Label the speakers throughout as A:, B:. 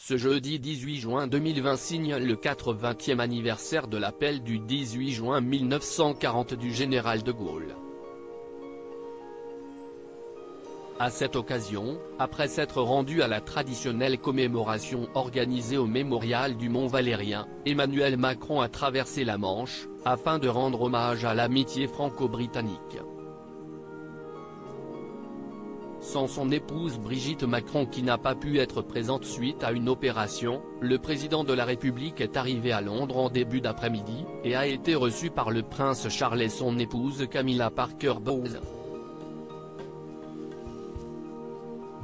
A: Ce jeudi 18 juin 2020 signe le 80e anniversaire de l'appel du 18 juin 1940 du général de Gaulle. À cette occasion, après s'être rendu à la traditionnelle commémoration organisée au mémorial du Mont Valérien, Emmanuel Macron a traversé la Manche, afin de rendre hommage à l'amitié franco-britannique. Sans son épouse Brigitte Macron qui n'a pas pu être présente suite à une opération, le président de la République est arrivé à Londres en début d'après-midi, et a été reçu par le prince Charles et son épouse Camilla Parker Bowles.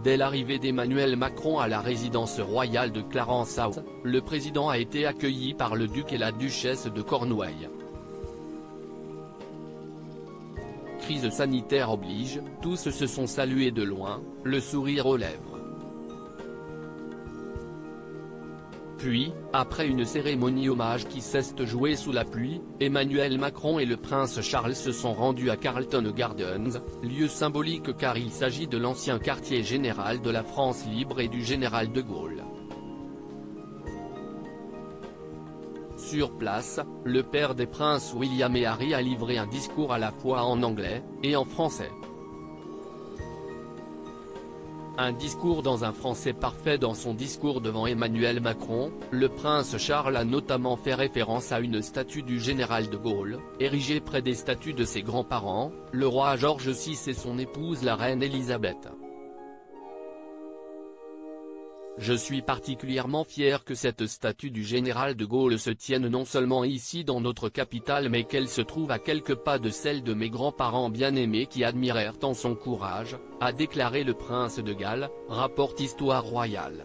A: Dès l'arrivée d'Emmanuel Macron à la résidence royale de Clarence House, le président a été accueilli par le duc et la duchesse de Cornouailles. Crise sanitaire oblige, tous se sont salués de loin, le sourire aux lèvres. Puis, après une cérémonie hommage qui s'est jouée sous la pluie, Emmanuel Macron et le prince Charles se sont rendus à Carlton Gardens, lieu symbolique car il s'agit de l'ancien quartier général de la France libre et du général de Gaulle. Sur place, le père des princes William et Harry a livré un discours à la fois en anglais et en français. Un discours dans un français parfait. Dans son discours devant Emmanuel Macron, le prince Charles a notamment fait référence à une statue du général de Gaulle, érigée près des statues de ses grands-parents, le roi George VI et son épouse la reine Elisabeth. Je suis particulièrement fier que cette statue du général de Gaulle se tienne non seulement ici dans notre capitale mais qu'elle se trouve à quelques pas de celle de mes grands-parents bien-aimés qui admirèrent tant son courage, a déclaré le prince de Galles, rapporte Histoire royale.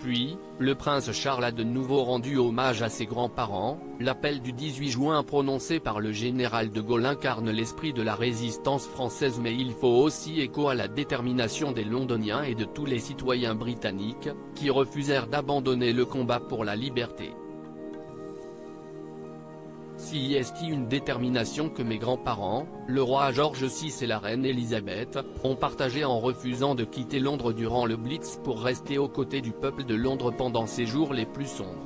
A: Puis, le prince Charles a de nouveau rendu hommage à ses grands-parents. L'appel du 18 juin prononcé par le général de Gaulle incarne l'esprit de la résistance française mais il faut aussi écho à la détermination des Londoniens et de tous les citoyens britanniques, qui refusèrent d'abandonner le combat pour la liberté. Si est une détermination que mes grands-parents, le roi George VI et la reine Elisabeth, ont partagé en refusant de quitter Londres durant le Blitz pour rester aux côtés du peuple de Londres pendant ces jours les plus sombres.